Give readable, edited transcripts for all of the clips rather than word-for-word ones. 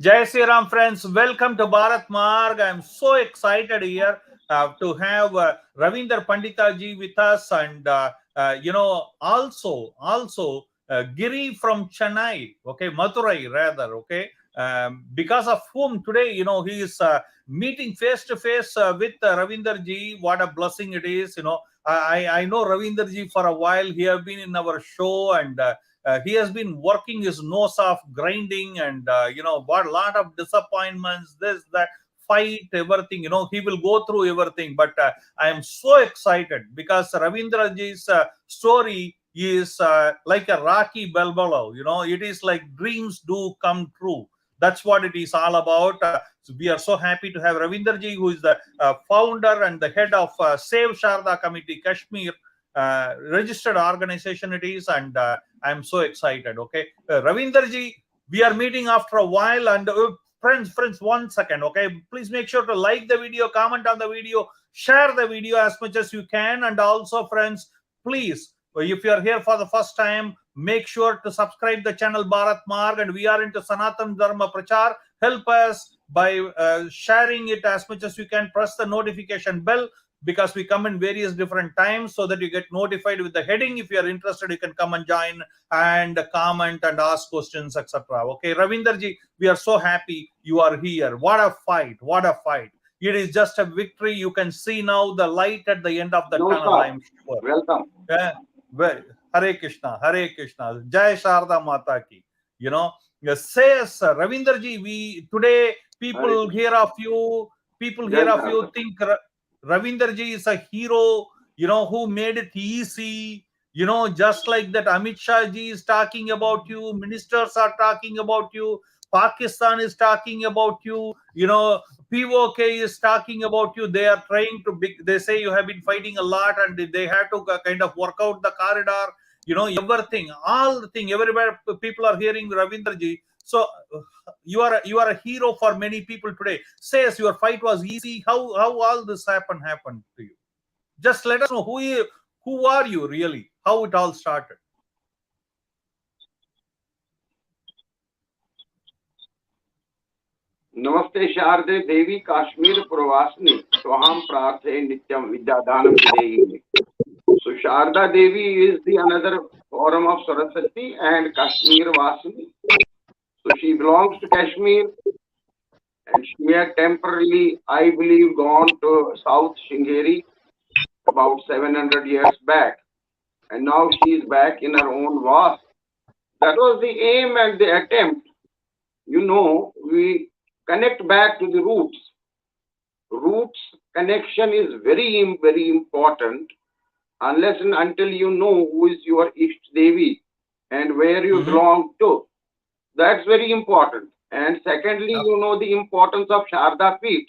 Jai Sri Ram, friends. Welcome to Bharat Marg. I'm so excited here to have Ravinder Pandita ji with us, and also Giri from Chennai, okay, Madurai rather, okay. Because of whom today, he is meeting face to face with Ravinder ji. What a blessing it is, I know Ravinder ji for a while. He have been in our show, and he has been working his nose off, grinding, and what a lot of disappointments, this, that, fight, everything. He will go through everything. But I am so excited because Ravindra ji's story is like a Rocky Balboa. It is like dreams do come true. That's what it is all about. So we are so happy to have Ravinder ji, who is the founder and the head of SAVE SHARDA Committee Kashmir, registered organization it is, and I'm so excited. Okay, Ravinder ji, we are meeting after a while, and friends, 1 second, okay, please make sure to like the video, comment on the video, share the video as much as you can, and also, friends, please, if you are here for the first time, make sure to subscribe the channel Bharat Marg, and we are into Sanatan Dharma Prachar. Help us by sharing it as much as you can. Press the notification bell, because we come in various different times, so that you get notified with the heading. If you are interested, you can come and join and comment and ask questions, etc. Okay, Ravinder ji, we are so happy you are here. What a fight, what a fight. It is just a victory. You can see now the light at the end of the tunnel, I am sure. Welcome. Hare Krishna, Jai Sharda Mata ki. Says Ravinder ji, we today people hear of you, think Ravinder ji is a hero, who made it easy, just like that Amit Shah ji is talking about you, ministers are talking about you, Pakistan is talking about you, POK is talking about you. They are trying to they say you have been fighting a lot, and they have to kind of work out the corridor, everything, all the thing, everywhere people are hearing Ravinder ji. So you are a hero for many people today. Says your fight was easy. How all this happened to you? Just let us know who are you really? How it all started? Namaste Sharde Devi Kashmir Pravasni Swaham Prarthe Nityam Vidyadhanam Videhi. So Sharda Devi is the another form of Saraswati and Kashmir Vasini. So she belongs to Kashmir, and she had temporarily, I believe, gone to South Shingeri about 700 years back, and now she is back in her own vas. That was the aim and the attempt. We connect back to the roots. Roots connection is very, very important. Unless and until you know who is your Ishta Devi and where you belong to. That's very important. And secondly, the importance of Sharda Peeth.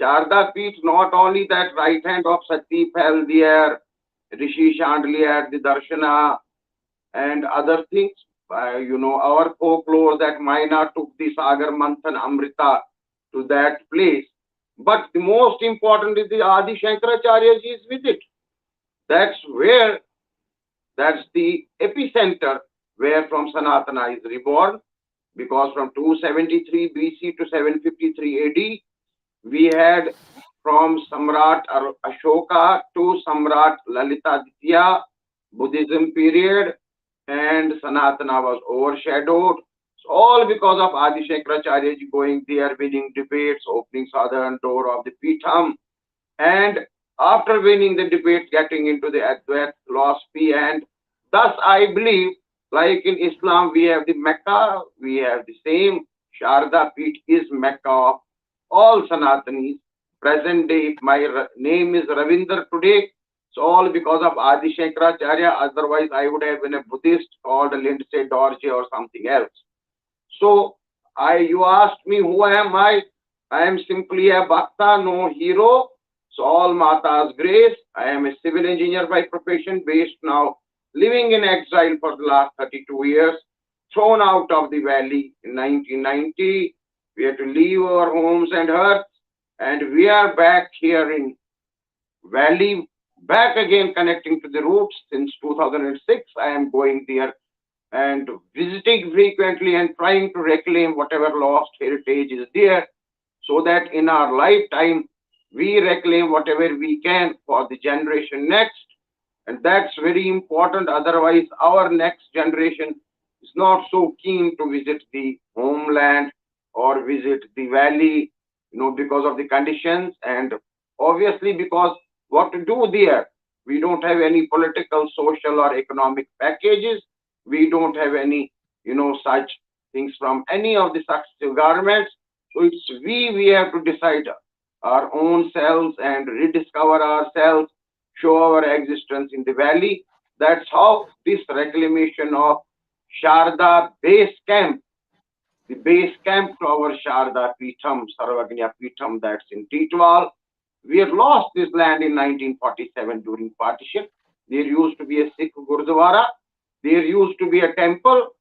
Sharda Peeth, not only that right hand of Sati fell there, Rishi Chandelier, the Dharshana, and other things. Our folklore that Maina took the Sagar Manthan Amrita to that place. But the most important is the Adi Shankaracharyaji's visit. That's the epicenter where from Sanatana is reborn, because from 273 BC to 753 AD, we had from Samrat Ashoka to Samrat Lalitaditya, Buddhism period, and Sanatana was overshadowed. So all because of Adi Shankaracharya ji going there, winning debates, opening southern door of the Pitham, and after winning the debate, getting into the Advait philosophy, and thus I believe, like in Islam, we have the Mecca, we have the same. Sharda Peeth is Mecca of all Sanatanis. Present day, if my name is Ravinder today, it's all because of Adi Shankaracharya. Otherwise, I would have been a Buddhist called Lindsay Dorje or something else. So, you asked me who am I? I am simply a Bhakta, no hero. So all Mata's grace. I am a civil engineer by profession, based now, living in exile for the last 32 years, thrown out of the valley in 1990. We had to leave our homes and hearths, and we are back here in valley, back again connecting to the roots. Since 2006, I am going there and visiting frequently and trying to reclaim whatever lost heritage is there, so that in our lifetime we reclaim whatever we can for the generation next. And that's very important. Otherwise, our next generation is not so keen to visit the homeland or visit the valley, because of the conditions, and obviously because what to do there. We don't have any political, social, or economic packages. We don't have any, such things from any of the successive governments. So it's we have to decide our own selves and rediscover ourselves, show our existence in the valley. That's how this reclamation of Sharda base camp, the base camp to our Sharda Peetham, Sarvagnya Peetham, that's in Titwal. We had lost this land in 1947 during partition. There used to be a Sikh Gurdwara. There used to be a temple,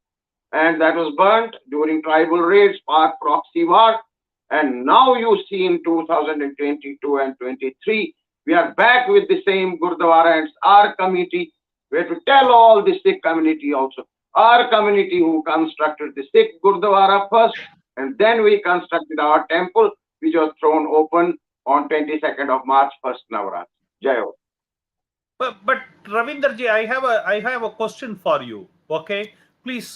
and that was burnt during tribal raids, Pak proxy war. And now you see in 2022 and 23, we are back with the same Gurdwara, and it's our committee. We have to tell all the Sikh community also. Our community who constructed the Sikh Gurdwara first, and then we constructed our temple, which was thrown open on 22nd of March, first Navaratri. Jai Ho. But Ravinderji, I have a question for you. Okay, please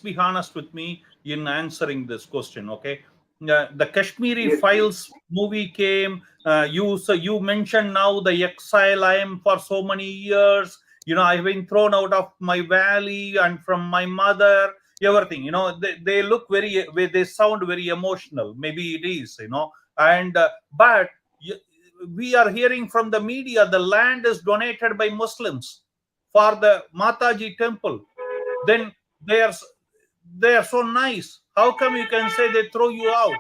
be honest with me in answering this question. Okay, the Kashmiri Yes, Files movie came. You mentioned now the exile I am for so many years. I've been thrown out of my valley and from my mother. Everything. They look they sound very emotional. Maybe it is. And but we are hearing from the media the land is donated by Muslims for the Mataji temple. Then they are so nice. How come you can say they throw you out?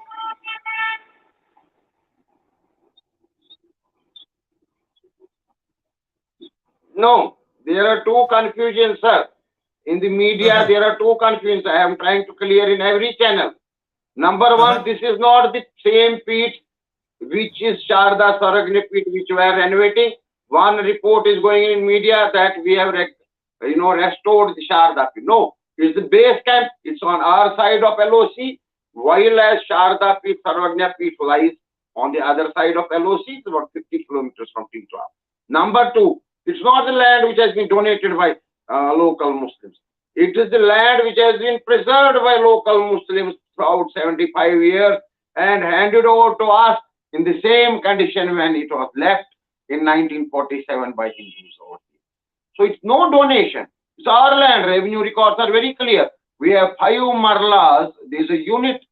No, there are two confusions, sir. In the media, there are two confusions. I am trying to clear in every channel. Number one, this is not the same Peeth which is Sharda Saragni Peeth which we are renovating. One report is going in media that we have restored the Sharda Peeth. No, it's the base camp. It's on our side of LOC, while as Sharda Peeth, Sarvagnya Peeth lies on the other side of LOC. It's about 50 kilometers from Titwal. Number two, it's not the land which has been donated by local Muslims. It is the land which has been preserved by local Muslims throughout 75 years and handed over to us in the same condition when it was left in 1947 by Hindus over here. So it's no donation. It's our land. Revenue records are very clear. We have 5 marlas. There is a unit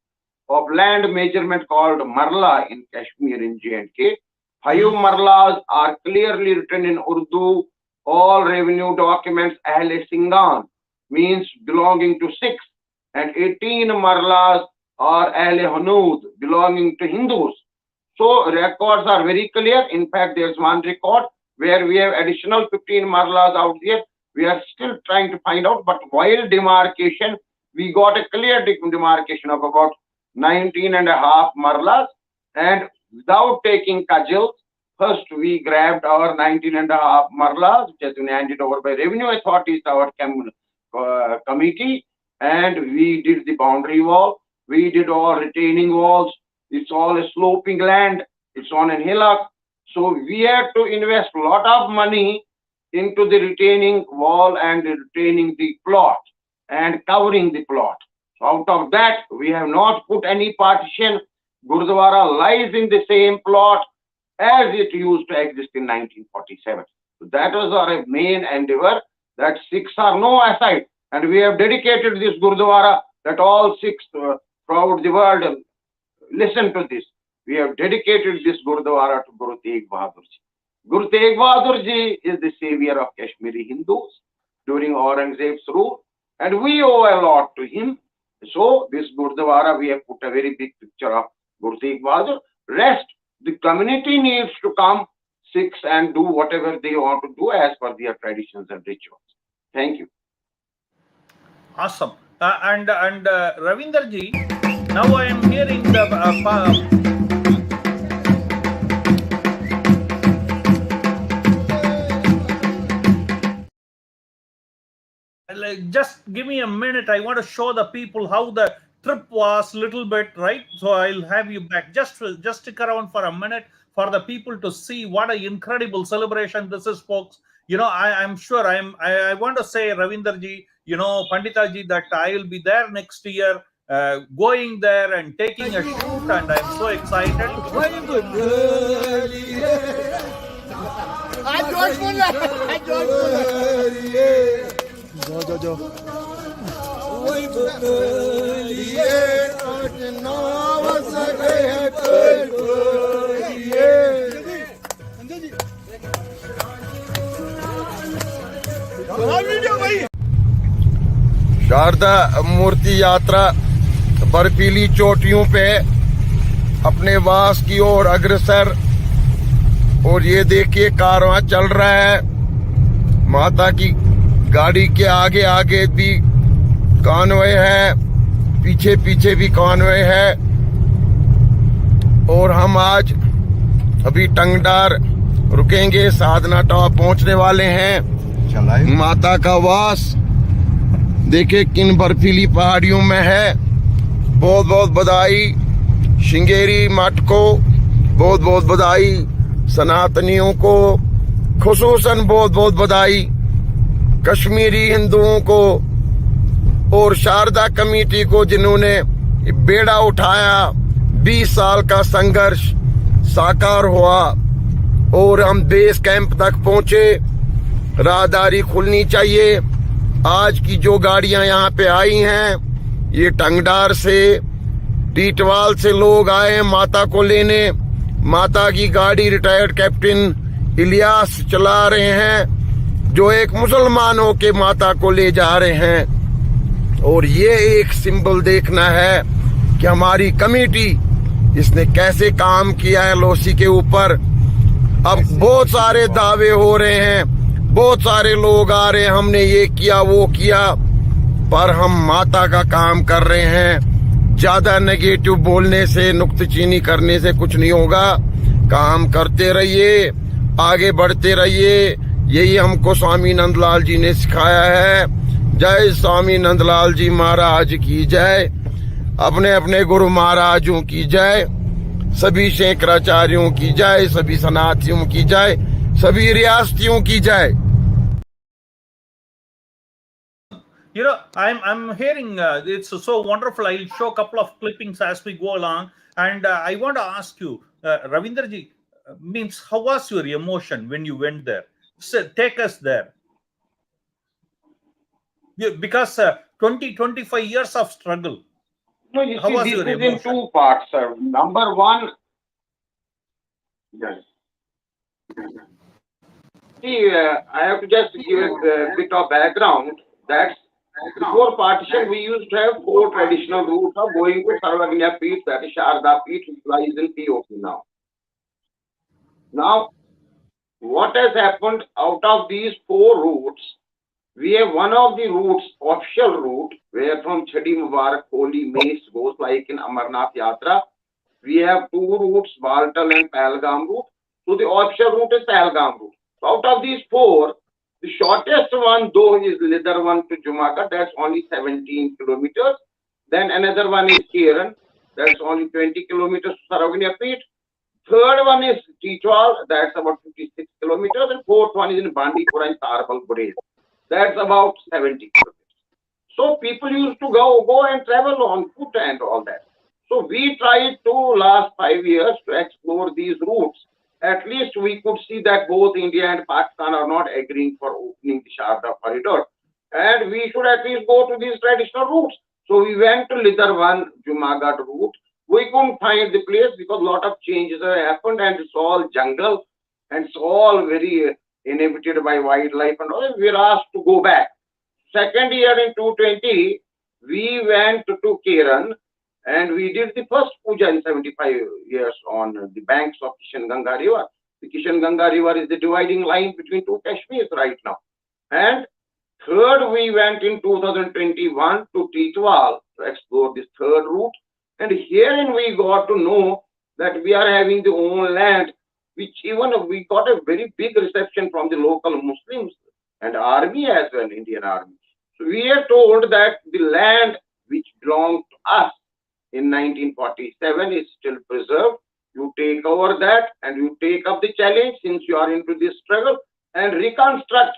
of land measurement called marla in Kashmir in J&K. 5 marlas are clearly written in Urdu. All revenue documents Ahle Singan means belonging to Sikhs, and 18 marlas are Ahle Hanud belonging to Hindus. So records are very clear. In fact, there's one record where we have additional 15 marlas out there. We are still trying to find out, but while demarcation, we got a clear demarcation of about 19.5 marlas, and without taking cudgels, first we grabbed our 19.5 marlas, which has been handed over by revenue authorities to our committee, and we did the boundary wall. We did all retaining walls. It's all a sloping land. It's on a hillock. So we had to invest a lot of money into the retaining wall and retaining the plot and covering the plot. So out of that, we have not put any partition. Gurdwara lies in the same plot as it used to exist in 1947. So that was our main endeavor, that Sikhs are no aside. And we have dedicated this Gurdwara that all Sikhs throughout the world listen to this. We have dedicated this Gurdwara to Guru Tegh Bahadur Ji. Guru Tegh Bahadur Ji is the savior of Kashmiri Hindus during Aurangzeb's rule, and we owe a lot to him. So this Gurdwara, we have put a very big picture of Guru Tegh Bahadur. Rest, the community needs to come, Sikhs, and do whatever they want to do as per their traditions and rituals. Thank you. Awesome. And Ravinder ji, now I am hearing the just give me a minute. I want to show the people how the trip was little bit, right? So I'll have you back. Just stick around for a minute for the people to see what an incredible celebration this is, folks. I'm sure I want to say, Ravinderji, Pandita ji, that I will be there next year, going there and taking a shoot, and I'm so excited. Sharda मूर्ति यात्रा बर्फीली चोटियों पे अपने वास की ओर अग्रसर, और ये देखिए कारवां चल रहा है। माता की गाड़ी के आगे आगे भी कॉन्वॉय है, पीछे पीछे भी कॉन्वॉय है। और हम आज अभी टंगडार रुकेंगे, साधना टॉप पहुंचने वाले हैं। माता का वास देखिए किन बर्फीली पहाड़ियों में है। बहुत बहुत बधाई श्रृंगेरी मठ को, बहुत बहुत बधाई सनातनियों को, खुसूसन बहुत बहुत बधाई कश्मीरी हिंदुओं को और शारदा कमेटी को, जिन्होंने बेड़ा उठाया। 20 साल का संघर्ष साकार हुआ और हम बेस कैंप तक पहुंचे। राहदारी खुलनी चाहिए। आज की जो गाड़ियां यहाँ पे आई हैं, ये टंगडार से, टीटवाल से लोग आए हैं माता को लेने। माता की गाड़ी रिटायर्ड कैप्टन इलियास चला रहे हैं, जो एक मुसलमान होके माता को ले जा रहे हैं। और ये एक सिंबल देखना है कि हमारी कमेटी इसने कैसे काम किया है लोसी के ऊपर। अब बहुत सारे दावे हो रहे हैं, बहुत सारे लोग आ रहे हैं, हमने ये किया वो किया, पर हम माता का काम कर रहे हैं। ज्यादा नेगेटिव बोलने से, नुक्तचीनी करने से कुछ नहीं होगा। काम करते रहिए, आगे बढ़ते रहिए। यही हमको स्वामी नंदलाल जी ने सिखाया है। जय स्वामी नंदलाल जी महाराज की जय, अपने अपने गुरु महाराजों की जय, सभी शंकराचार्यों की जय, सभी सनातनियों की जय, सभी रियासतियों की जय। I'm hearing it's so wonderful. I'll show a couple of clippings as we go along, and I want to ask you, Ravinderji, means how was your emotion when you went there? So, take us there. Because 25 years of struggle. No, you How see, was this your is in emotion? two parts, sir. Number one, yes. See, I have to just give a bit of background. That's before partition, we used to have 4 traditional routes of going to Sharda Peeth, that is Sharda Peeth, which lies in POC now. Now, what has happened out of these 4 routes? We have one of the routes, official route, where from Chhadi Mubarak, Holi, Mace goes like in Amarnath Yatra. We have 2 routes, Baltal and Pahalgam route. So the official route is Pahalgam route. So out of these 4, the shortest one though is Lidar one to Jumaga, that's only 17 kilometers. Then another one is Kiran, that's only 20 kilometers to Saroganya Peeth. Third one is Tichwal, that's about 56 kilometers. And fourth one is in Bandipura and Tarbal Gurez. That's about 70 kilometers. So people used to go and travel on foot and all that. So we tried to last 5 years to explore these routes. At least we could see that both India and Pakistan are not agreeing for opening the Sharda corridor. And we should at least go to these traditional routes. So we went to Lidar 1 Jumagadh route. We couldn't find the place because a lot of changes have happened and it's all jungle and it's all very inhabited by wildlife and all. We were asked to go back. Second year in 2020, we went to Kiran and we did the first puja in 75 years on the banks of Kishan Ganga River. The Kishan Ganga River is the dividing line between 2 Kashmirs right now. And third, we went in 2021 to Titwal to explore this third route. And herein we got to know that we are having the own land, which even we got a very big reception from the local Muslims and army as well, Indian army. So we are told that the land which belonged to us in 1947 is still preserved. You take over that and you take up the challenge, since you are into this struggle, and reconstruct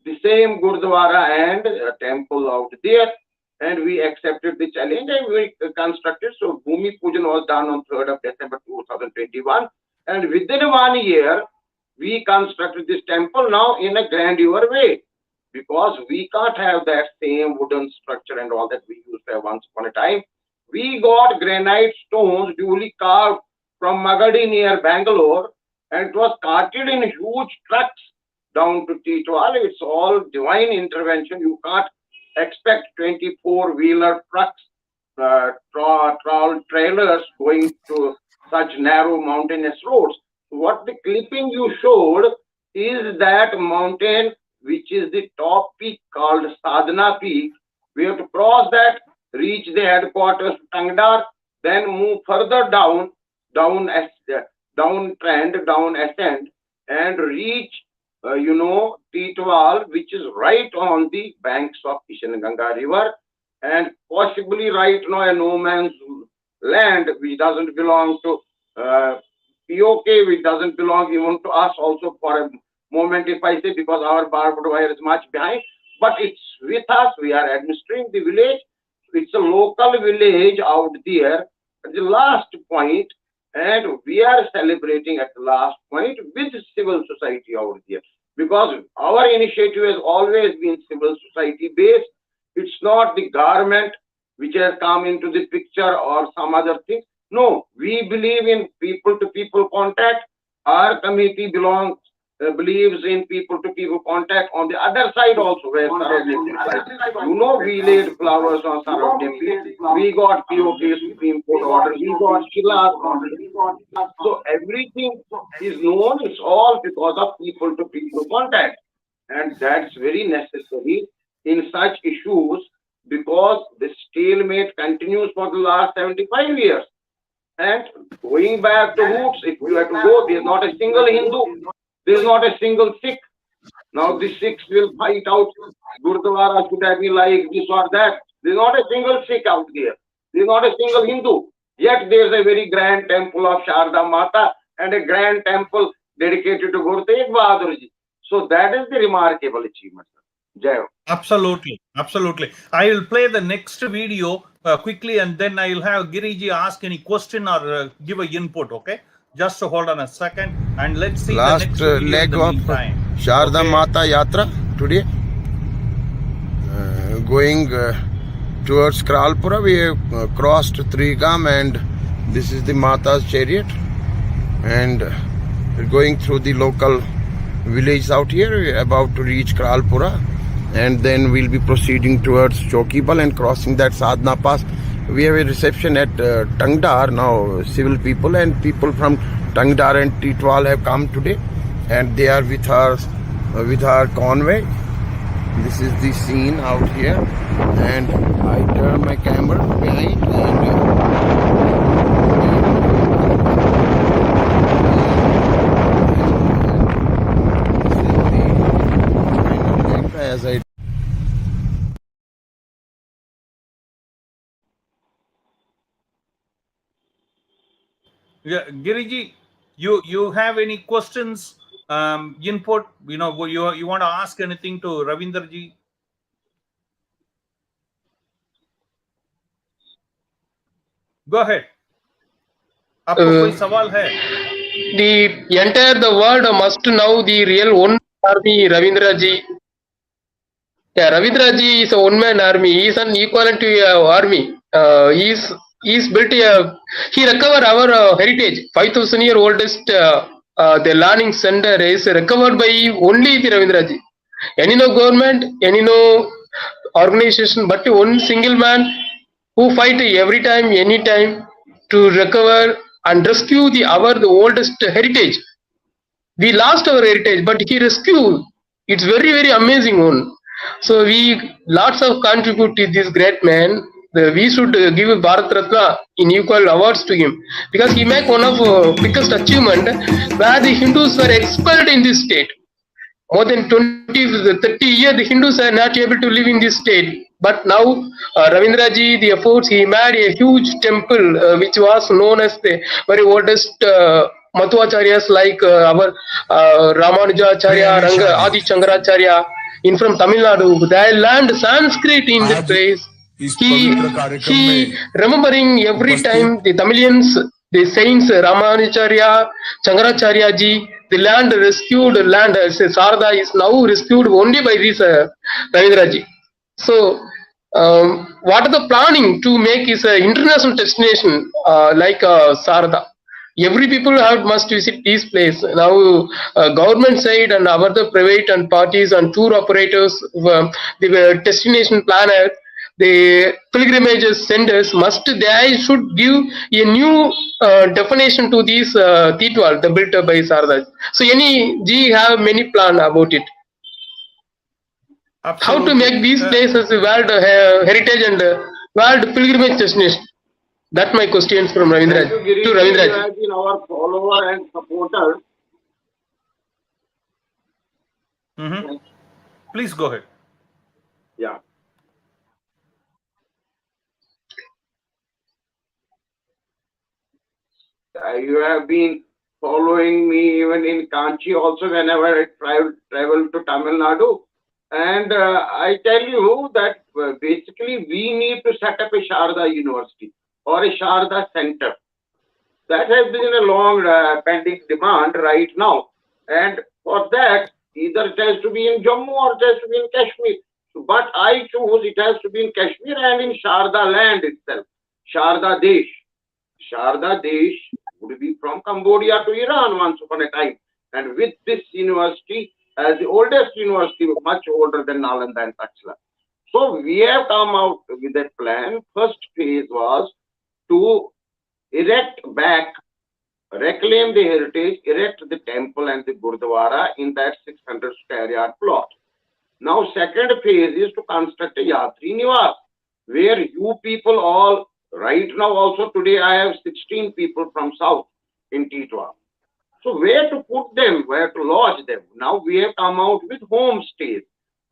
the same Gurdwara and temple out there. And we accepted the challenge and we constructed. So Bhumi Pujan was done on 3rd of December 2021. And within 1 year, we constructed this temple now in a grandeur way, because we can't have that same wooden structure and all that we used to have once upon a time. We got granite stones duly carved from Magadi near Bangalore, and it was carted in huge trucks down to Titwal. It's all divine intervention. You can't expect 24-wheeler trucks, trailers going to such narrow mountainous roads. What the clipping you showed is that mountain, which is the top peak called Sadhana Peak. We have to cross that, reach the headquarters Tangdar, then move further down ascend, and reach Titwal, which is right on the banks of Kishan-Ganga River, and possibly right now a no man's land which doesn't belong to POK, which doesn't belong even to us also for a moment, if I say, because our barbed wire is much behind, but it's with us. We are administering the village. It's a local village out there at the last point, and we are celebrating at the last point with civil society out there, because our initiative has always been civil society based. It's not the government which has come into the picture or some other thing. No, we believe in people-to-people contact. Our committee believes in people-to-people contact on the other side also, where we laid flowers on Sarvadip. We got POK Supreme Court order. We got Shilas order. So everything is known. It's all because of people-to-people contact, and that's very necessary in such issues, because the stalemate continues for the last 75 years. And going back to roots, if you have to go, there's not a single Hindu, there's not a single Sikh. Now the Sikhs will fight out, Gurdwara should have been like this or that. There's not a single Sikh out there. There's not a single Hindu. Yet there's a very grand temple of Sharda Mata and a grand temple dedicated to Guru Tegh Bahadur Ji. So that is the remarkable achievement. Jai. Absolutely. I will play the next video quickly, and then I will have Giriji ask any question or give a input. Okay, just hold on a second, and let's see last the next video leg in the of meantime. Sharda Okay. Mata Yatra today. Going towards Kralpura, we have crossed Trigam, and this is the Mata's chariot, and we're going through the local village out here. We're about to reach Kralpura, and then we'll be proceeding towards Chokibal and crossing that Sadhana Pass. We have a reception at Tangdar now. Civil people and people from Tangdar and Titwal have come today, and they are with our convoy. This is the scene out here, and I turn my camera behind, and as I Yeah, Giriji, you have any questions, input? You want to ask anything to Ravinder ji? Go ahead. आपको कोई सवाल है? The world must know the real one army, Ravindra ji. Yeah, Ravindra ji is a one-man army. He is an equivalent to an army. He's built he recovered our heritage. 5,000-year oldest the learning center is recovered by only the Ravindra ji. Any no government, any no organization, but one single man who fight every time, any time to recover and rescue the oldest heritage. We lost our heritage, but he rescued. It's very, very amazing one. So we lots of contribute to this great man. We should give Bharat Ratna in equal awards to him, because he make one of biggest achievement where the Hindus were expelled in this state. more than 30 years, the Hindus are not able to live in this state. But now, Ravindraji, the efforts, he made a huge temple, which was known as the very oldest Mathuacharyas like our Ramanujacharya, Ranga, Adi Shankaracharya, in from Tamil Nadu. They learned Sanskrit in that place. He remembering every time the Tamilians, the saints Ramanujacharya, Shankaracharya ji, the land rescued land, Sharda is now rescued only by this Ravindra ji. So, what are the planning to make is an international destination like Sharda? Every people must visit this place. Now, government side and other private and parties and tour operators, the destination planner, the pilgrimages centers they should give a new definition to these Titwal, the built by Sharda. So, any G have many plan about it. Absolutely. How to make these places world heritage and world pilgrimage destination? That's my question from Ravindra. Thank you, To Giri. Ravindra. You have been our follower and supporter. Please go ahead. Yeah. You have been following me even in Kanchi also whenever I travel to Tamil Nadu. And I tell you that basically we need to set up a Sharda University or a Sharda Center. That has been a long pending demand right now. And for that, either it has to be in Jammu or it has to be in Kashmir. But I choose it has to be in Kashmir and in Sharda land itself. Sharda Desh. Sharda Desh would be from Cambodia to Iran once upon a time. And with this university, as the oldest university, much older than Nalanda and Taxila. So we have come out with that plan. First phase was to erect back, reclaim the heritage, erect the temple and the Gurdwara in that 600 square yard plot. Now, second phase is to construct a Yatri Niwas, where you people all, right now also today I have 16 people from South in Titwa. So where to put them, where to lodge them? Now we have come out with homestays.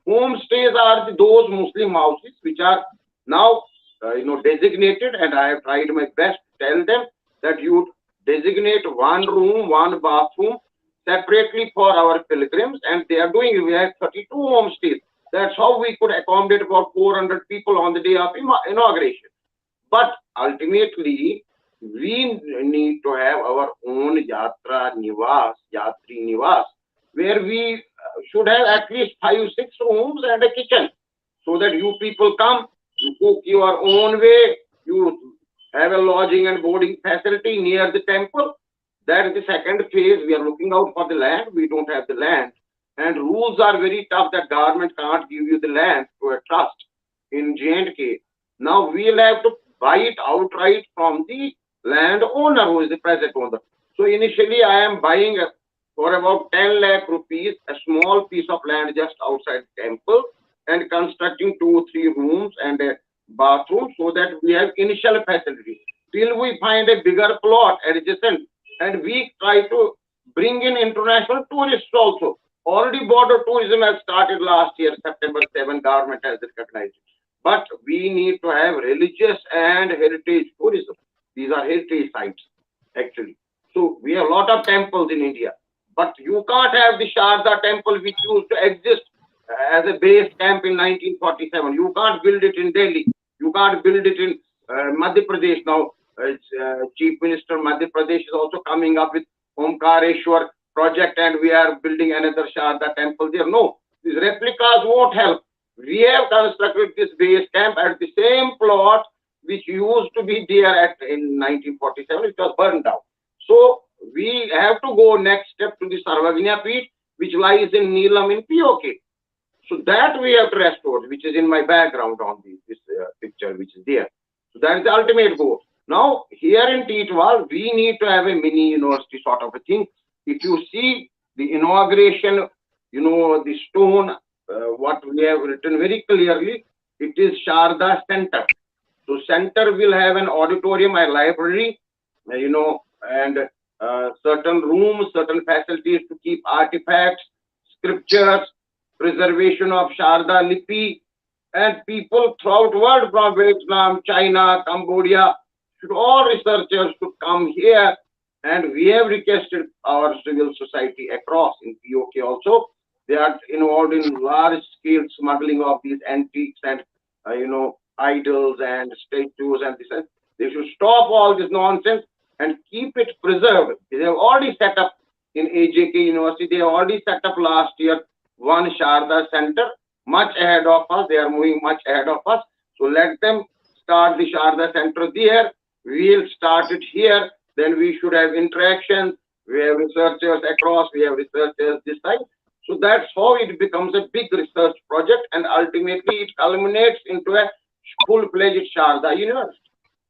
Homestays are those Muslim houses which are now designated, and I have tried my best to tell them that you designate one room, one bathroom separately for our pilgrims, and they are doing it. We have 32 homestays. That's how we could accommodate about 400 people on the day of inauguration. But ultimately, we need to have our own Yatri Niwas, where we should have at least 5-6 rooms and a kitchen, so that you people come, you cook your own way, you have a lodging and boarding facility near the temple. That is the second phase. We are looking out for the land. We don't have the land. And rules are very tough that government can't give you the land to a trust in J&K. Now we'll have to buy it outright from the land owner, who is the present owner. So initially I am buying for about 10 lakh rupees a small piece of land just outside the temple and constructing 2-3 rooms and a bathroom, so that we have initial facilities till we find a bigger plot adjacent, and we try to bring in international tourists also. Already border tourism has started last year, September 7, government has recognized it. But we need to have religious and heritage tourism. These are heritage sites, actually. So we have a lot of temples in India, but you can't have the Sharda temple which used to exist as a base camp in 1947. You can't build it in Delhi. You can't build it in Madhya Pradesh. Now, Chief Minister Madhya Pradesh is also coming up with Omkareshwar project, and we are building another Sharda temple there. No, these replicas won't help. We have constructed this base camp at the same plot which used to be there in 1947. It was burned down. So we have to go next step to the Sarvagnya Peeth, which lies in Neelam in POK. So that we have to restore, which is in my background on this picture, which is there. So that is the ultimate goal. Now, here in Titwal, we need to have a mini university sort of a thing. If you see the inauguration, the stone, what we have written very clearly, it is Sharda Center. So center will have an auditorium, a library, and certain rooms, certain facilities to keep artifacts, scriptures, preservation of Sharda Lipi, and people throughout the world from Vietnam, China, Cambodia, all researchers should come here, and we have requested our civil society across in POK also. They are involved in large scale smuggling of these antiques and idols and statues and this. They should stop all this nonsense and keep it preserved. They have already set up in AJK University. They have already set up last year one Sharda Center, much ahead of us. They are moving much ahead of us. So let them start the Sharda Center there. We'll start it here. Then we should have interactions. We have researchers across. We have researchers this side. So that's how it becomes a big research project, and ultimately it culminates into a full-fledged Sharda University.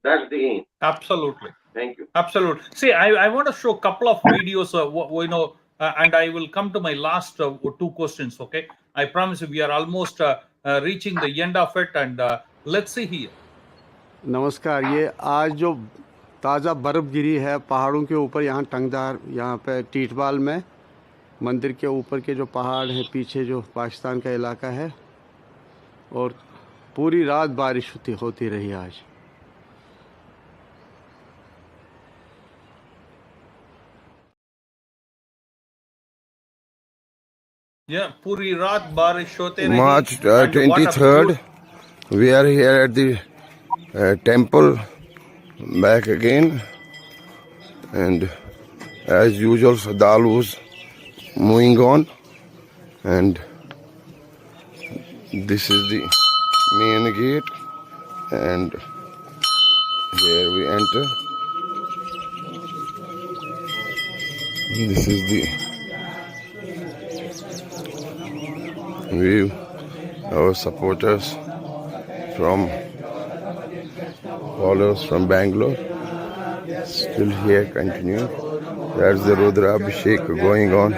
That's the aim. Absolutely. Thank you. Absolutely. See, I want to show a couple of videos, and I will come to my last two questions. Okay, I promise you we are almost reaching the end of it, and let's see here. नमस्कार। ये आज जो ताज़ा बर्फ़ गिरी है पहाड़ों के ऊपर, यहाँ टंगदार, यहाँ पे टीटवाल में मंदिर के ऊपर के जो पहाड़ हैं, पीछे जो पाकिस्तान का इलाका है, और पूरी रात बारिश होती रही आज। Yeah, पूरी रात बारिश होते रही। March 23rd, we are here at the temple, back again, and as usual Sadal was moving on, and this is the main gate, and here we enter. This is the view. Our supporters from followers from Bangalore still here continuing. There's the Rudra Abhishek going on.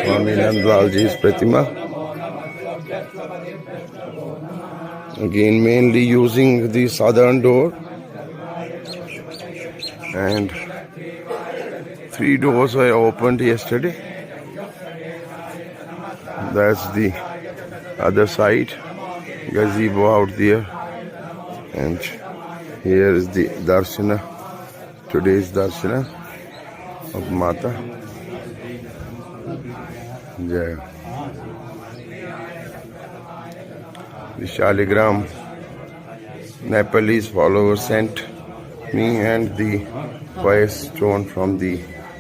Swami Nandlalji's Pratima. Again, mainly using the southern door, and 3 doors were opened yesterday. That's the other side, gazebo out there, and here is the Darshana, today's Darshana of Mata. Jai. The Shaligram Nepalese followers sent me and the fire stone from the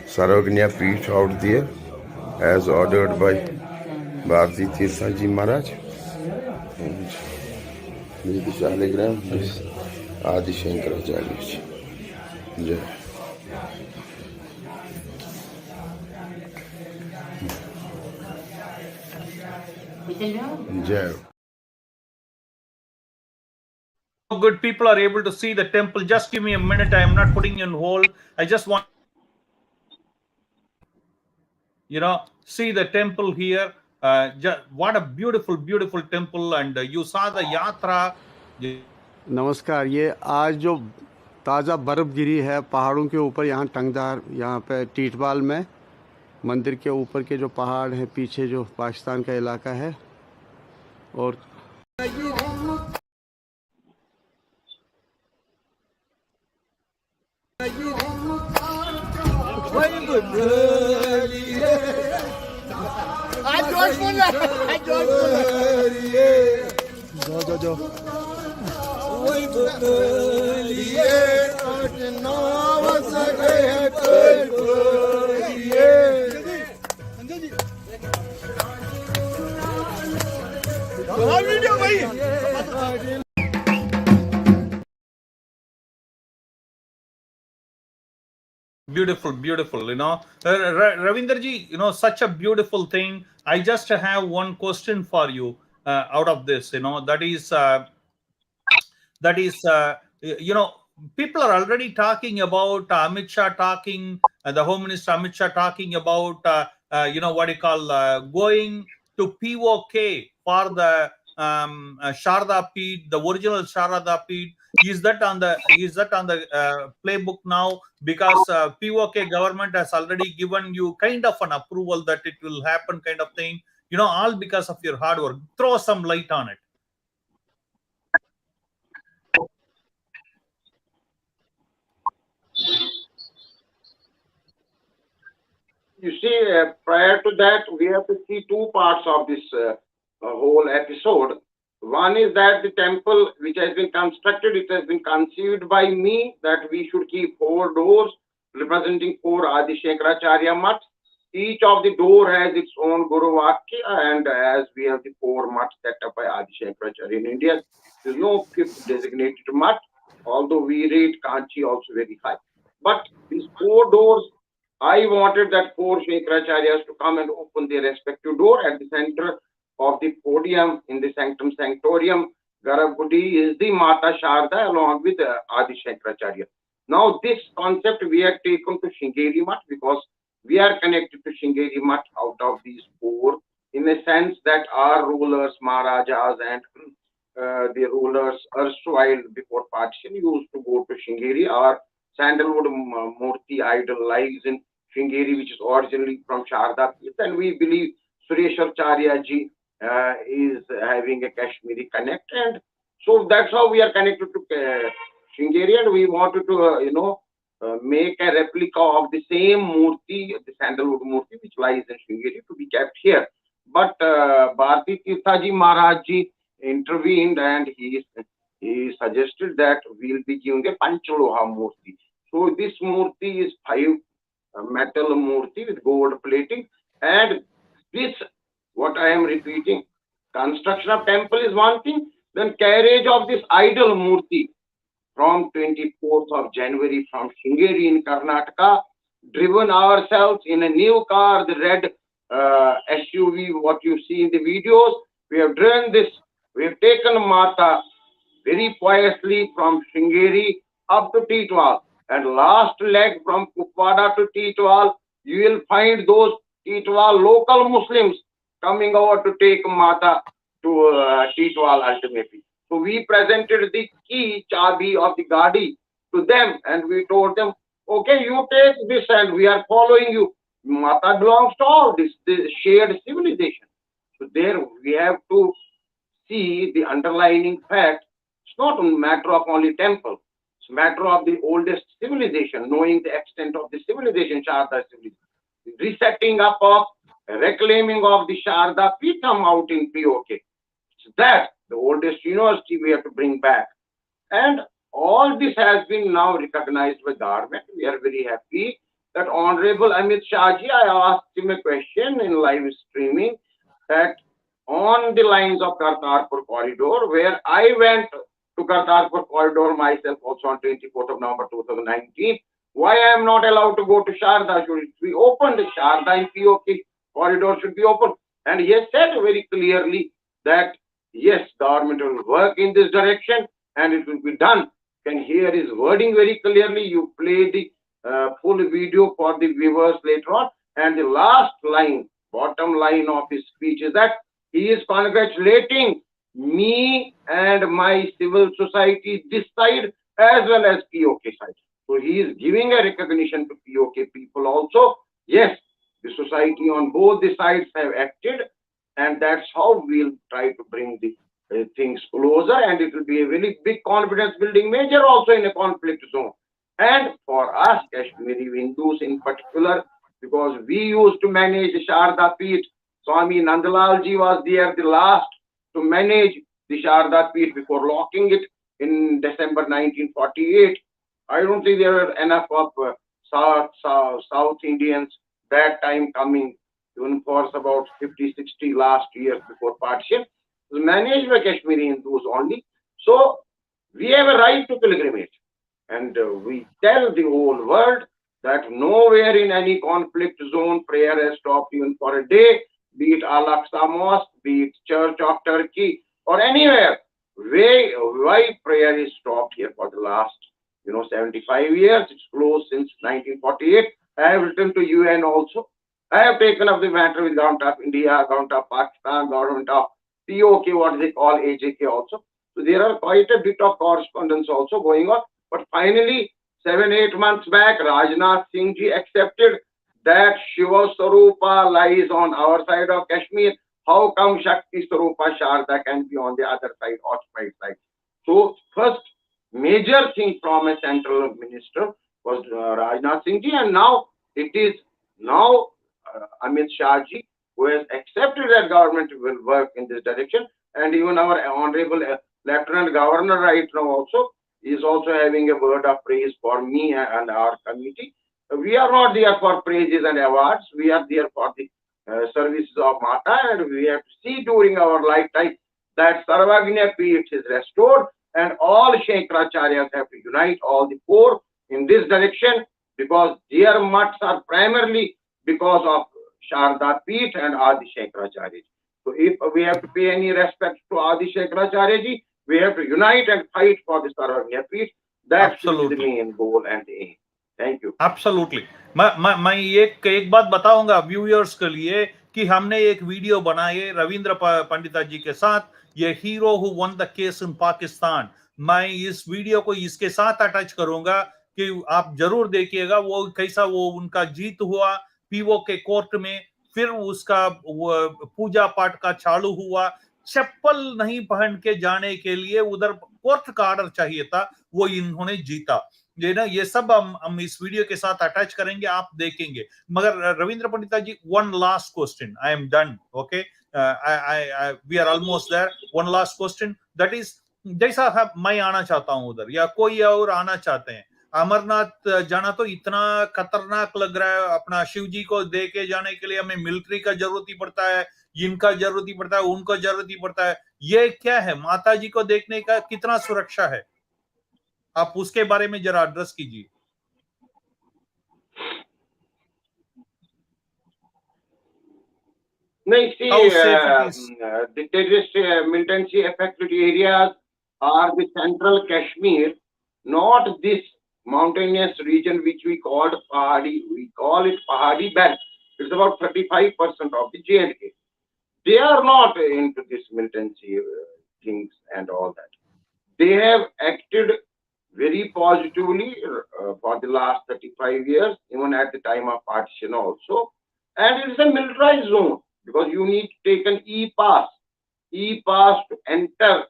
Sarognya Peeth out there, as ordered by Bharati Tirthaji Maharaj. And this is the Shaligram, this is Adi Shankaracharya. Jai. Jai. Good people are able to see the temple. Just give me a minute. I am not putting you on hold. I just want see the temple here. What a beautiful temple, and you saw the yatra. नमस्कार। ये आज जो ताज़ा बर्फ़ गिरी है पहाड़ों के ऊपर, यहाँ टंगदार, यहाँ पे टीटवाल में मंदिर के ऊपर के जो पहाड़ हैं, पीछे जो पाकिस्तान का इलाका है, और जो Beautiful. Ravinderji, such a beautiful thing. I just have one question for you out of this. That is, people are already talking about Amit Shah talking, the Home Minister Amit Shah talking about what you call going to POK for the Sharda Peeth, the original Sharda Peeth. Is that on the playbook now? Because POK government has already given you kind of an approval that it will happen, kind of thing. All because of your hard work. Throw some light on it. You see, prior to that, we have to see two parts of this whole episode. One is that the temple which has been constructed, it has been conceived by me that we should keep 4 doors representing 4 Adi Shankaracharya mats. Each of the door has its own Guru Vakya, and as we have the 4 mats set up by Adi Shankaracharya in India, there is no 5th designated mat, although we rate Kanchi also very high. But these 4 doors, I wanted that 4 Shankaracharyas to come and open their respective door. At the center of the podium in the sanctum sanctorium Garbhagudi is the Mata Sharda along with Adi Shankaracharya. Now this concept we have taken to Sringeri Mutt because we are connected to Sringeri Mutt out of these 4 in the sense that our rulers, Maharajas and the rulers erstwhile before partition used to go to Sringeri. Our sandalwood Murti idol lies in Sringeri, which is originally from Sharda Peeth, and we believe Sureshwaracharya ji is having a Kashmiri connect, and so that's how we are connected to Sringeri, and we wanted to make a replica of the same Murti, the sandalwood Murti, which lies in Sringeri, to be kept here. But Bharati Tirthaji Maharaj ji intervened, and he suggested that we'll be giving a Panchaloha Murti. So this Murti is 5 metal Murti with gold plating, and this, what I am repeating, construction of temple is one thing, then carriage of this idol Murti from 24th of January from Sringeri in Karnataka, driven ourselves in a new car, the red SUV, what you see in the videos. We have driven this, we have taken Mata very piously from Sringeri up to Titwal, and last leg from Kupwara to Titwal, you will find those Titwal local Muslims coming over to take Mata to Titwal ultimately. So we presented the key chabi of the Gadi to them, and we told them, okay, you take this and we are following you. Mata belongs to all this shared civilization. So there we have to see the underlying fact. It's not a matter of only temple. It's a matter of the oldest civilization, knowing the extent of the civilization, Sharda civilization. Resetting up of, reclaiming of the Sharda Peetham out in POK. It's that, the oldest university we have to bring back. And all this has been now recognized by government. We are very happy that Honorable Amit Shahji, I asked him a question in live streaming that on the lines of Kartarpur corridor, where I went to Kartarpur corridor myself also on 24th of November 2019, why I am not allowed to go to Sharda? Should it be opened? The Sharda and POK corridor should be open. And he has said very clearly that yes, government will work in this direction and it will be done. You can hear his wording very clearly. You play the full video for the viewers later on. And the last line, bottom line of his speech is that he is congratulating me and my civil society this side as well as POK side. So he is giving a recognition to POK people also. Yes, the society on both the sides have acted, and that's how we'll try to bring the things closer, and it will be a really big confidence building measure also in a conflict zone. And for us Kashmiri Hindus in particular, because we used to manage the Sharda Peeth, Swami Nandalal ji was there the last to manage the Sharda Peeth before locking it in December 1948. I don't think there were enough of South Indians that time coming, even for about 50, 60 last years before partition. It was managed by Kashmiri Hindus only. So we have a right to pilgrimage. And we tell the whole world that nowhere in any conflict zone prayer has stopped even for a day, be it Al-Aqsa Mosque, be it Church of Turkey, or anywhere. Why prayer is stopped here for the last 75 years? It's closed since 1948. I have written to UN also I have taken up the matter with government of India, government of Pakistan, government of POK, what they call AJK also. So there are quite a bit of correspondence also going on. But finally, 7-8 months back, Rajnath Singh ji accepted that Shiva Sarupa lies on our side of Kashmir. How come Shakti Sarupa Sharda can be on the other side, occupied side? So first major thing from a central minister was Rajnath Singh ji, and now it is Amit Shah ji who has accepted that government will work in this direction, and even our honorable Lieutenant Governor right now also is also having a word of praise for me and our committee. We are not there for praises and awards. We are there for the services of Mata, and we have to see during our lifetime that Sarvagnya Peeth is restored, and all Shankracharyas have to unite, all the four, in this direction, because their mats are primarily because of Sharda Peeth and Adi Shankracharya. So if we have to pay any respect to Adi Shankracharya ji, we have to unite and fight for the Sarvagnya Peeth. That should be the main goal and aim. Thank you. Absolutely. मैं एक बात बताऊंगा viewers के लिए कि हमने एक video बनाई रविंद्र पंडिता जी के साथ, ये hero who one the case in Pakistan. मैं इस वीडियो को इसके साथ अटैच करूंगा कि आप जरूर देखिएगा वो कैसा वो उनका जीत हुआ पीओ के कोर्ट में, फिर उसका पूजा पाठ का चालू हुआ, चप्पल नहीं पहन के जाने के लिए उधर कोर्ट का ऑर्डर चाहिए था, वो इन्होंने जीता। ये सब हम इस वीडियो के साथ अटैच करेंगे, आप देखेंगे। मगर Ravindra Pandita ji, one last question, I am done, okay, we are almost there. One last question, that is, जैसा मैं आना चाहता हूं उधर या कोई और आना चाहते हैं, अमरनाथ जाना तो इतना खतरनाक लग रहा है, अपना शिव जी को दे के जाने के लिए हमें मिलिट्री का जरूरत ही पड़ता है, इनका जरूरत ही पड़ता है, उनको जरूरत ही पड़ता है। ये क्या है, माता जी को देखने का कितना सुरक्षा है, आप उसके बारे में जरा एड्रेस कीजिए। No, see, the terrorist militancy affected areas are the central Kashmir, not this mountainous region which we called Pahadi. We call it Pahadi belt. It's about 35% of the J&K. They are not into this militancy things and all that. They have acted very positively for the last 35 years, even at the time of partition also. And it is a militarized zone because you need to take an E-pass to enter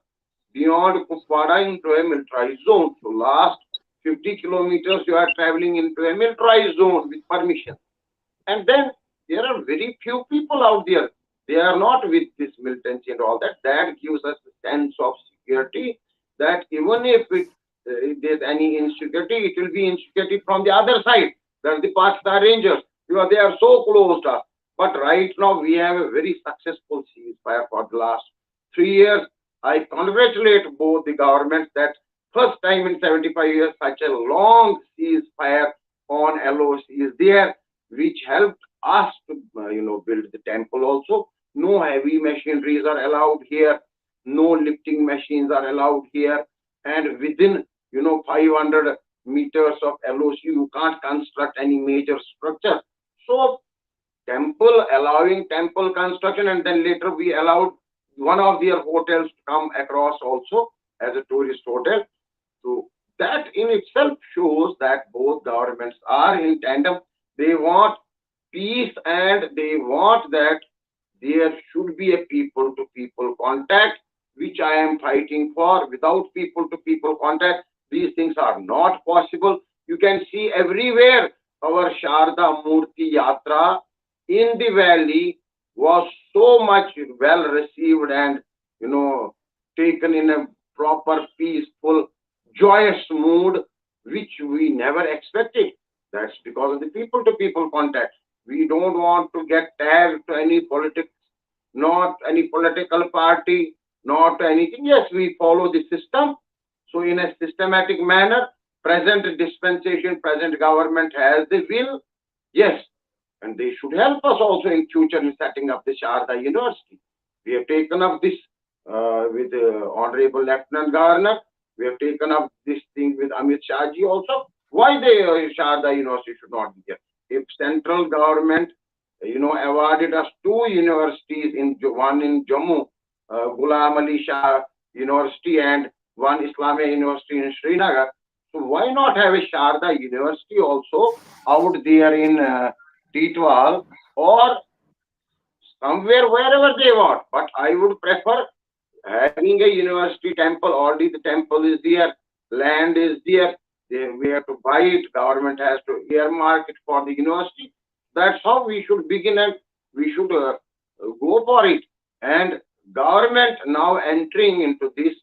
beyond Kupwara into a militarized zone. So last 50 kilometers you are traveling into a militarized zone with permission. And then there are very few people out there. They are not with this militancy and all that. That gives us a sense of security that even if there's any insecurity, it will be insecurity from the other side. That's the Pakistan Rangers. Because they are so closed up. But right now we have a very successful ceasefire for the last 3 years. I congratulate both the governments that first time in 75 years such a long ceasefire on LOC is there, which helped us to build the temple also. No heavy machineries are allowed here. No lifting machines are allowed here. And within 500 meters of LOC, you can't construct any major structure. So temple, allowing temple construction, and then later we allowed one of their hotels to come across also as a tourist hotel. So that in itself shows that both governments are in tandem. They want peace and they want that there should be a people-to-people contact, which I am fighting for. Without people-to-people contact, these things are not possible. You can see everywhere our Sharda Murti Yatra in the valley was so much well received and, taken in a proper, peaceful, joyous mood, which we never expected. That's because of the people-to-people contact. We don't want to get tagged to any politics, not any political party, not anything. Yes, we follow the system. So in a systematic manner, present dispensation, present government has the will. Yes, and they should help us also in future in setting up the Sharda University. We have taken up this with Honorable Lieutenant Governor. We have taken up this thing with Amit Shah ji also. Why the Sharda University should not be there? If central government awarded us 2 universities, one in Jammu, Ghulam Ali Shah University, and one Islamia University in Srinagar. So why not have a Sharda University also out there in Titwal or somewhere wherever they want? But I would prefer having a university temple. Already the temple is there, land is there. We have to buy it. Government has to earmark it for the university. That's how we should begin, and we should go for it. And government now entering into this.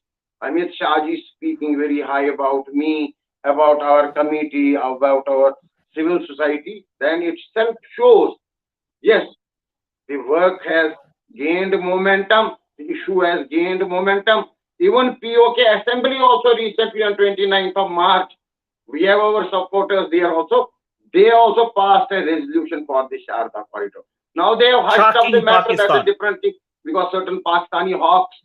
Amit Shah ji speaking very high about me, about our committee, about our civil society. Then itself shows, yes, the work has gained momentum. The issue has gained momentum. Even POK Assembly also recently on 29th of March, we have our supporters there also. They also passed a resolution for the Sharda corridor. Now they have hushed up the Shocking matter. That's a Pakistan. different thing, because certain Pakistani hawks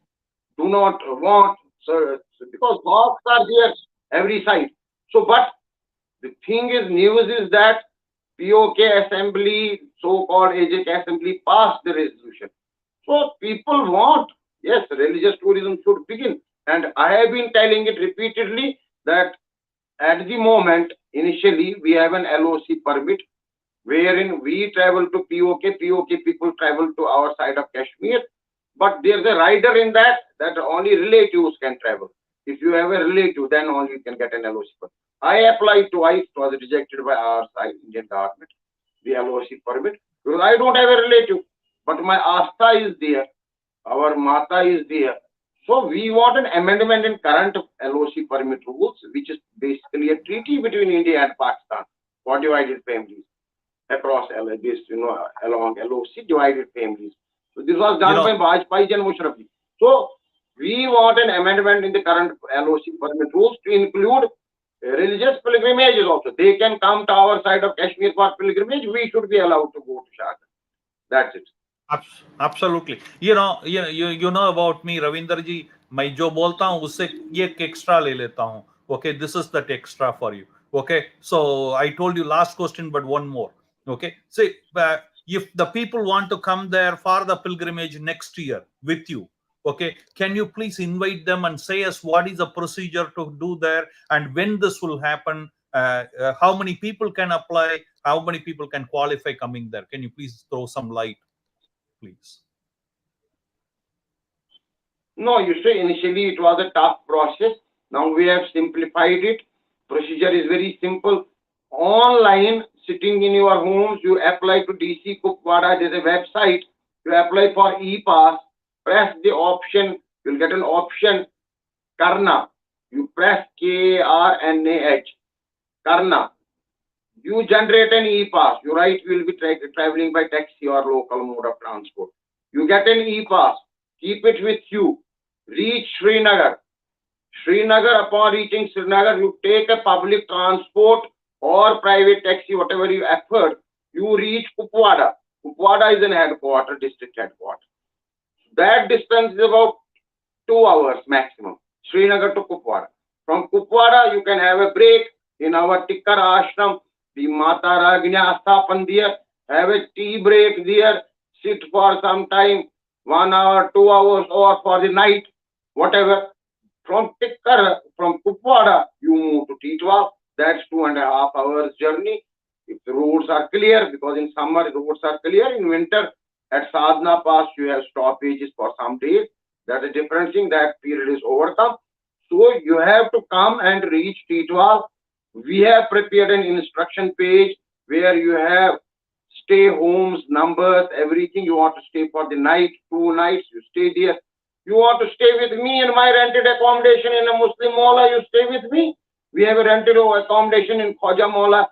do not want, so because hawks are there every side. So, but the thing is, news is that POK Assembly, so-called AJK Assembly, passed the resolution. So people want, yes, religious tourism should begin. And I have been telling it repeatedly that at the moment, initially, we have an LOC permit wherein we travel to POK people travel to our side of Kashmir. But there's a rider in that only relatives can travel. If you have a relative, then only you can get an LOC permit. I applied twice, it was rejected by our side, Indian government, the LOC permit, because I don't have a relative. But my Astha is there, our Mata is there. So we want an amendment in current LOC permit rules, which is basically a treaty between India and Pakistan for divided families across this, along LOC divided families. So this was done by Vajpayee and Musharraf. So we want an amendment in the current LOC permit rules to include religious pilgrimages also. They can come to our side of Kashmir for pilgrimage. We should be allowed to go to Sharda. That's it. Absolutely. You know about me, Ravinder ji. मैं जो बोलता हूँ उससे ये extra ले लेता हूँ. Okay, this is that extra for you. Okay, so I told you last question, but one more. Okay, see, if the people want to come there for the pilgrimage next year with you, okay, can you please invite them and say us what is the procedure to do there and when this will happen? How many people can apply? How many people can qualify coming there? Can you please throw some light, please? No, you say initially it was a tough process. Now we have simplified it. Procedure is very simple. Online, sitting in your homes, you apply to DC Kupwara. There's a website. You apply for e-pass. Press the option. You'll get an option, Karna. You press Karnah. Karna. You generate an e-pass. You write you will be traveling by taxi or local mode of transport. You get an e-pass. Keep it with you. Reach Srinagar. Srinagar, upon reaching Srinagar, you take a public transport or private taxi, whatever you afford. You reach Kupwara. Kupwara is an headquarter, district headquarters. That distance is about 2 hours maximum. Srinagar to Kupwara. From Kupwara, you can have a break in our Tikkar ashram. The Mata Ragnya Asthapan there. Have a tea break there. Sit for some time. 1 hour, 2 hours, or for the night, whatever. From Tikkar, from Kupwara, you move to Titwal. That's 2.5 hours journey. If the roads are clear, because in summer roads are clear, in winter at Sadhana Pass you have stoppages for some days. That's a different thing. That period is overcome. So you have to come and reach Titwal. We have prepared an instruction page where you have stay homes, numbers, everything. You want to stay for the night, 2 nights, you stay there. You want to stay with me in my rented accommodation in a Muslim Mawla, you stay with me. We have a rented accommodation in Khoja Mawla.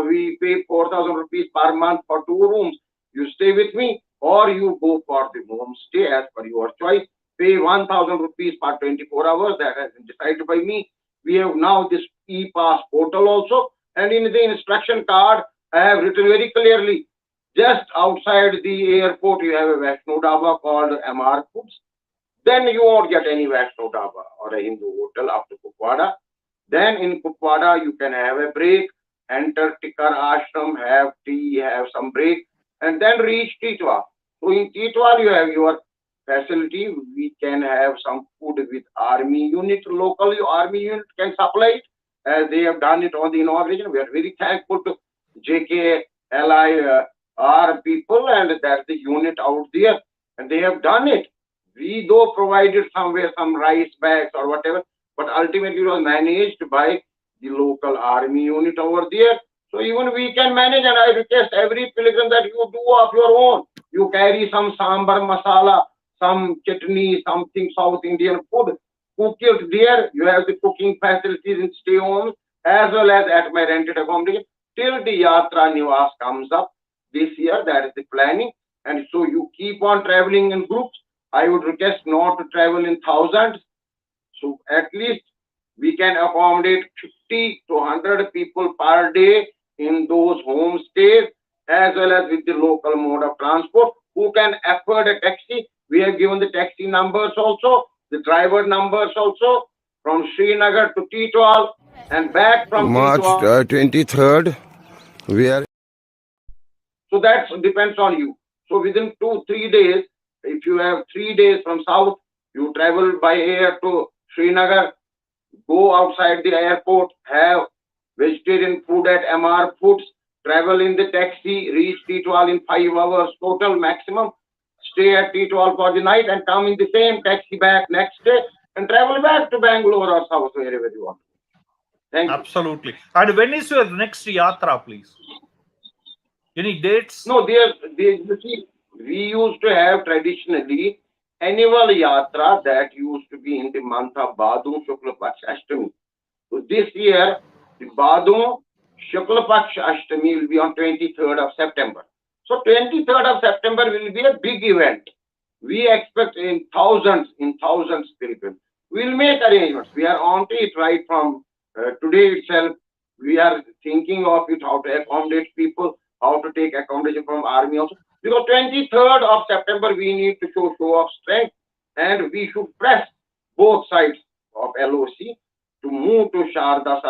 We pay 4,000 rupees per month for 2 rooms. You stay with me, or you go for the home stay as per your choice. Pay 1,000 rupees per 24 hours. That has been decided by me. We have now this e-pass portal also. And in the instruction card, I have written very clearly, just outside the airport, you have a Vaishno Dhaba called MR Foods. Then you won't get any Vaishno Dhaba or a Hindu hotel after Kupwara. Then in Kupwara, you can have a break, enter Tikkar ashram, have tea, have some break, and then reach Titwal. So in Titwal, you have your facility. We can have some food with army unit. Locally, army unit can supply it as they have done it on the inauguration. We are very thankful to JKLI our people, and that's the unit out there, and they have done it. We though provided somewhere some rice bags or whatever, but ultimately it was managed by the local army unit over there. So even we can manage, and I request every pilgrim that you do of your own. You carry some sambar masala, some chutney, something South Indian food. Cook it there. You have the cooking facilities in stay homes as well as at my rented accommodation till the Yatra Niwas comes up this year. That is the planning. And so you keep on traveling in groups. I would request not to travel in thousands. So at least we can accommodate 50 to 100 people per day in those homestays, as well as with the local mode of transport. Who can afford a taxi? We have given the taxi numbers also, the driver numbers also, from Srinagar to Titwal and back from March Titwal. 23rd, we are. So that depends on you. So within 2-3 days, if you have 3 days from south, you travel by air to Srinagar, go outside the airport, have vegetarian food at MR Foods, travel in the taxi, reach Titwal in 5 hours total maximum, stay at Titwal for the night and come in the same taxi back next day and travel back to Bangalore or south, wherever you want. Thank you. Absolutely. And when is your next yatra, please? Any dates? No, you see, we used to have traditionally annual yatra that used to be in the month of Bhadra Shukla Paksh Ashtami. So this year, the Bhadra Shukla Paksh Ashtami will be on 23rd of September. So 23rd of September will be a big event. We expect in thousands pilgrims. We'll make arrangements. We are on to it right from today itself. We are thinking of it, how to accommodate people, how to take accommodation from army also. Because 23rd of September, we need to show of strength, and we should press both sides of LOC to move to Sharda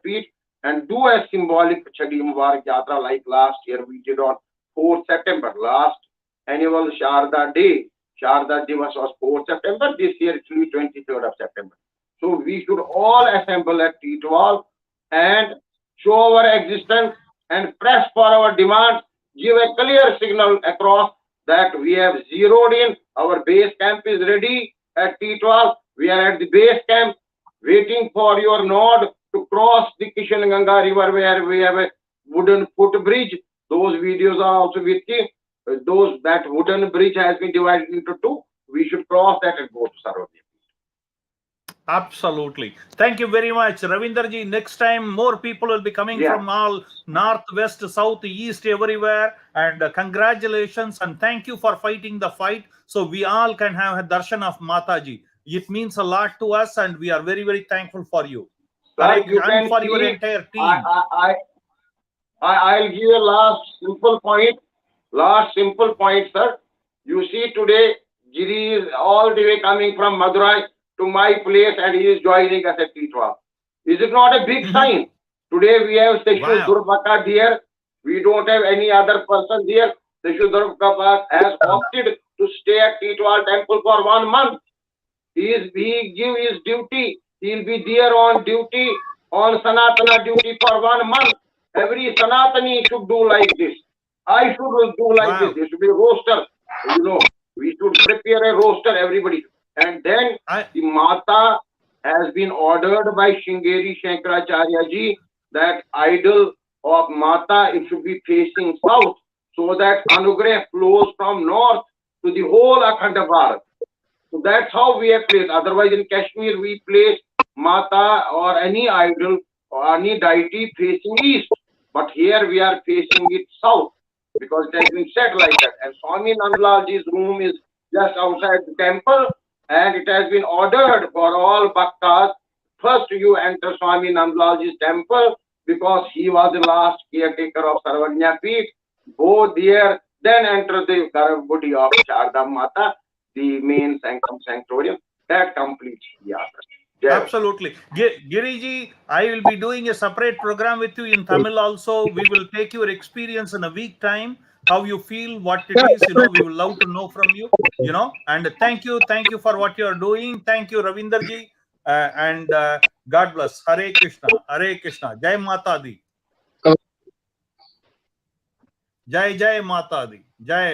Peeth and do a symbolic Chadi Mubarak Yatra like last year we did on 4th September. Last annual Sharda Day, Sharda Divas was 4th September. This year it will be 23rd of September. So we should all assemble at Titwal and show our existence and press for our demands, give a clear signal across that we have zeroed in. Our base camp is ready at Titwal. We are at the base camp waiting for your nod to cross the Kishan Ganga river where we have a wooden footbridge. Those videos are also with you. That wooden bridge has been divided into 2. We should cross that and go to Sarvati. Absolutely. Thank you very much, Ravinderji. Next time, more people will be coming from all north, west, south, east, everywhere. And congratulations and thank you for fighting the fight. So we all can have a darshan of Mataji. It means a lot to us, and we are very, very thankful for you. Sir, you and for see, your entire team. I'll give you a last simple point, sir. You see today, Giri is all the way coming from Madurai to my place and he is joining us at Titwal. Is it not a big sign? Today we have Seshu Durvaka here. We don't have any other person here. Seshu Durvaka has opted to stay at Titwal temple for 1 month. He give his duty. He'll be there on duty, on Sanatana duty for 1 month. Every Sanatani should do like this. I should do like this. There should be a roster. We should prepare a roster, everybody. And then the Mata has been ordered by Shingeri Shankaracharya ji that idol of Mata, it should be facing south so that Anugrah flows from north to the whole Akhanda Bharat. So that's how we have placed. Otherwise in Kashmir we place Mata or any idol or any deity facing east. But here we are facing it south because it has been set like that. And Swami Nandlalji's room is just outside the temple. And it has been ordered for all bhaktas. First you enter Swami Nandlalji's temple because he was the last caretaker of Sarvanya Peeth. Go there, then enter the Garbhagudi of Sharda Mata, the main sanctum sanctorium. That completes the yatra. Absolutely. Giriji, I will be doing a separate program with you in Tamil also. We will take your experience in a week time. how you feel, what it is. We would love to know from you. And thank you for what you are doing. Thank you, Ravinder ji, and God bless. Hare Krishna, Jai Mata Di, Jai Mata Di, Jai.